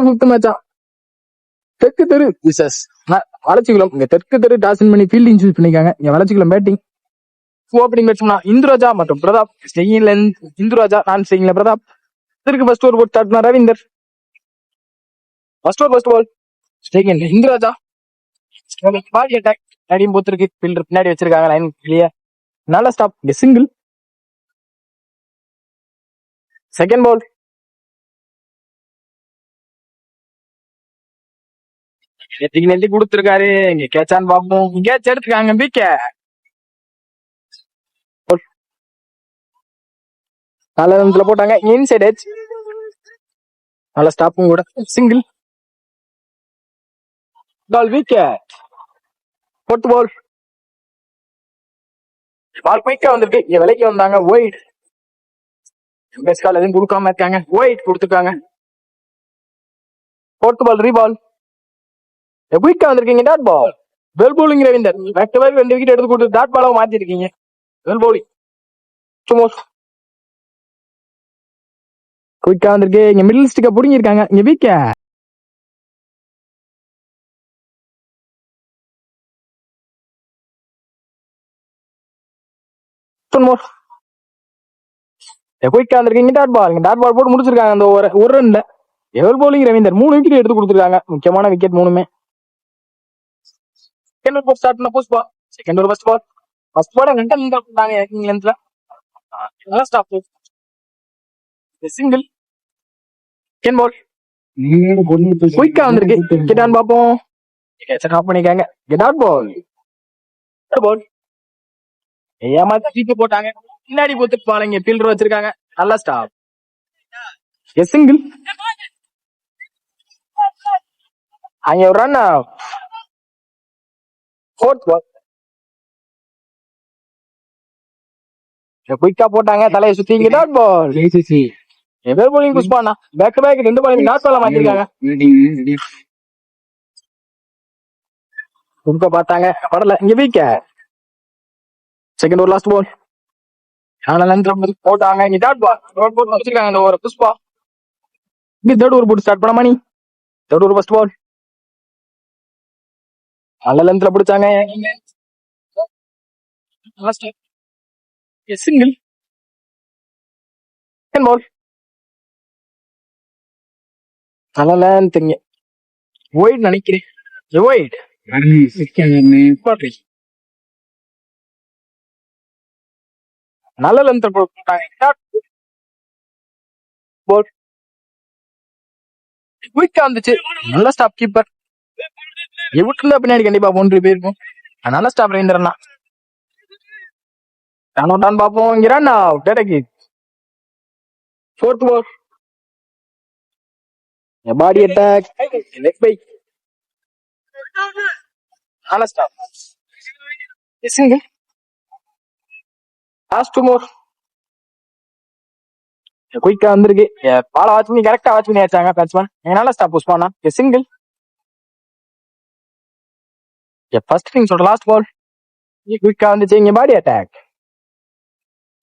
Fifth மேட்சா தெற்கு தெரு விசஸ் வளச்சிக்குளம். இங்க தெற்கு தெரு டாஸ் பண்ணி ஃபீல்டிங் சூஸ் பண்ணிக்காங்க. இங்க வளச்சிக்குளம் பேட்டிங். ஓப்பனிங் பேட்ஸ்மேனா இந்துராஜா மற்றும் பிரதாப். ஸ்டேயிங்ல இந்துராஜா, நான் ஸ்டேயிங்ல பிரதாப். இதற்கு ஃபர்ஸ்ட் ஓவர் போட்டு ஸ்டார்ட் பண்ண Ravinder. First over first ball ஸ்டேயிங்ல இந்துராஜா. பாடி அட்டாக் அடியும் போத்திருக்கு. ஃபீல்டர் பின்னாடி வச்சிருக்காங்க. Line clear. நல்ல ஸ்டாப். இங்க சிங்கிள். செகண்ட் பால் நெத்தி கொடுத்துருக்காரு. இங்க கேட்சான்னு பாப்போம். கேட்ச் எடுத்துக்காங்க. பிகே நல்ல நிலத்துல போட்டாங்க. Inside edge. நல்ல ஸ்டாப்பும் கூட. Single ball. Wicket. Fourth ball ball குயிக்கா வந்திருக்கு. இங்க விலைக்கு வந்தாங்க. ஒயிட். பெஸ்ட் கால் எதுவும் கொடுக்காம இருக்காங்க. ஒயிட் கொடுத்துருக்காங்க. ஃபோர்த் பால் ரீபால். குயிக்கா வந்திருக்கீங்க. Dot ball. Well bowling Ravinder. Back to back 2 wicket எடுத்து கொடுத்து டாட் பாலாவும் மாத்திருக்கீங்க. Well bowling. குயிக்கா வந்திருக்கு. இங்க மிடில் ஸ்டிக்க புடிங்கிருக்காங்க. இங்க விக்கெட். குயிக்கா வந்திருக்கீங்க. டாட் பால். டாட் பால் போட்டு முடிச்சிருக்காங்க. அந்த ஒரு ரன்ல எவல் போலிங் ரவீந்தர் 3 விக்கெட் எடுத்து கொடுத்துருக்காங்க. முக்கியமான விக்கெட் 3மே. செகண்ட் ஓவர் ஸ்டார்ட் பண்ண Pushpa. Second over first ball. First ball ரெண்டு ரன் போட்டாங்க. இங்கிலாந்துல நல்லா ஸ்டாப். சிங்கிள். செகண்ட் பால் குயிக்கா வந்திருக்கு. கெட்டான் பாப்போம். ஆஃப் பண்ணிக்காங்க. Dot ball. பால் ஏமாத்த சீப்பு போட்டாங்க. பின்னாடி போட்டு பாருங்க. ஃபீல்டர் வச்சிருக்காங்க. நல்லா ஸ்டாப். சிங்கிள். அங்க ஒரு ரன். ஃபோர்த் பால் குயிக்கா போட்டாங்க. தலையை சுத்தி. Dot ball. எவர் போலிங் புஷ்பானா. Back to back 2 ball dot பால மாத்திருக்காங்க. குறுக்க பார்த்தாங்க. படல. இங்க wicket. Second over last ball. போட்டாங்க. இங்க டாட் பால். ரோட் போட்டு வச்சிருக்காங்க. இந்த ஓவர் புஷ்பா. இங்க தேர்ட் ஓவர் போட்டு ஸ்டார்ட் பண்ண Mani. Third over first ball. நல்ல லென்த்ல பிடிச்சாங்க. சிங்கிள். Second ball. நல்ல லென்த்ங்க. ஒயிட் நினைக்கிறேன். ஒயிட். நல்ல லென்த் போட்டாங்க. குயிக்கா வந்துச்சு. நல்ல ஸ்டாப் கீப்பர். எவிட்டு இருந்தா பின்னாடி கண்டிப்பா பவுண்டரி போயிருக்கும். நல்ல ஸ்டாப் ரவீந்திரண்ணா. டான் பாப்போம். இங்க ரன் அவுட். டேட்டா fourth ball. Body attack. Leg bye. நல்ல ஸ்டாப். சிங்கிள். Last 2 more. குயிக்கா வந்திருக்கு. பால வாட்ச் பண்ணி கரெக்டா வாட்ச் பண்ணி ஆச்சாங்க பேட்ஸ்மேன். நல்ல ஸ்டாப் புஷ் பண்ணா. சிங்கிள். ஃபர்ஸ்ட் இன்னிங்ஸோட லாஸ்ட் பால். குயிக்கா வந்துச்சு. இங்க பாடி அட்டாக்.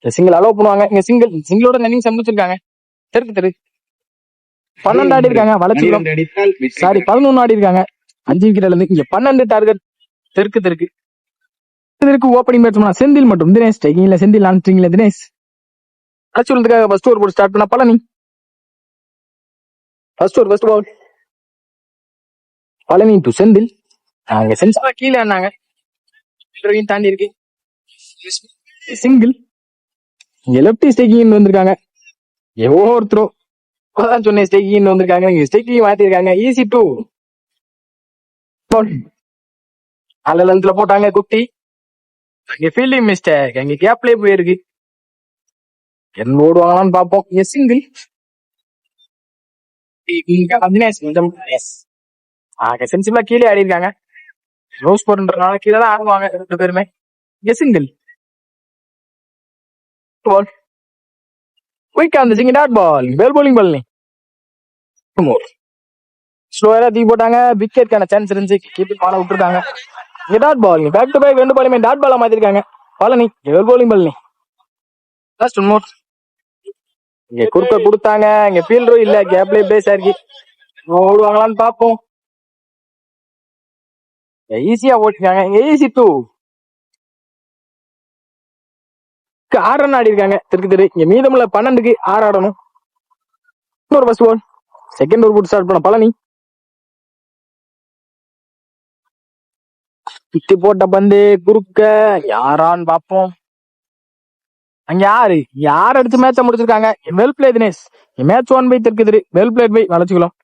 சிங்கிள் அலோவ் பண்ணுவாங்க. இங்க சிங்கிளோட இன்னிங்ஸ் முடிச்சிருக்காங்க. தெருக்கு தெரு 12 ஆடி இருக்காங்க. வளச்சிக்குளம் சாரி 11 ஆடி இருக்காங்க. 5 விக்கெட்ல இருந்து இங்க 12 டார்கெட். தெற்கு தெருக்கு ஓப்பனிங் பேட்ஸ்மேன் செந்தில் மற்றும் தினேஷ். டேக்கிங்ல செந்தில், நான் ஸ்ட்ரிங்ல தினேஷ். வளச்சிக்குளத்துக்காக ஃபர்ஸ்ட் ஓவர் போட்டு ஸ்டார்ட் பண்ண Palani. First over first ball. Palani to Senthil. அங்க சென்சாரா கீழே ஆனாங்க. தாண்டி இருக்கு. சிங்கிள். இங்க லெப்டி ஸ்டேக்கிங் வந்திருக்காங்க. ஒவ்வொருத்தரோ அதான் சொன்னேன். ஸ்டேக்கிங் வந்திருக்காங்க. ஸ்டேக்கிங் மாத்திருக்காங்க. ஈஸி 2 நல்ல லென்த்ல போட்டாங்க. குட்டி. அங்க ஃபீல்டிங் மிஸ்டேக். அங்க கேப்லே போயிருக்கு. என்ன ஓடுவாங்களான்னு பாப்போம். சிங்கிள். சென்சிபிளா கீழே ஆடி இருக்காங்க. ரோஸ் போர்ன்றனால கீழே தான் ஆடுவாங்க 2 பேருமே. சிங்கிள். குயிக்கா வந்துச்சு. Dot ball. வெல் போலிங் பண்ணி ஸ்லோவா தூக்கி போட்டாங்க. விக்கெட்கான சான்ஸ் இருந்துச்சு. கீப்பர் பால விட்டுருக்காங்க. Dot ball. Back to back 2 பாலுமே டாட் பாலா மாத்திருக்காங்க. பழனி வெல் போலிங் பண்ணி லாஸ்ட் 1 மோர். இங்க குறுக்க கொடுத்தாங்க. இங்க ஃபீல்டரும் இல்ல. கேப்லே பிளேஸ் ஆயிருக்கு. ஓடுவாங்களான்னு பாப்போம். ஈஸியா ஓட்டிருக்காங்க. ஈஸி டூ 6 ரன் ஆடி இருக்காங்க. திருக்கு இங்க மீதமுள்ள 12க்கு 6 ஆடணும். இன்னொரு ஃபர்ஸ்ட் பால். செகண்ட் ஓவர் போட்டு ஸ்டார்ட் பண்ண பழனி. பிட்டு போட்ட பந்து குறுக்க யாரான்னு பாப்போம். அங்க யாரு அடிச்சு மேட்ச முடிச்சிருக்காங்க. Well play Dinesh. Match 1 by தெற்கு வெல் பிளேட் பை வளர்ச்சிக்கலாம்.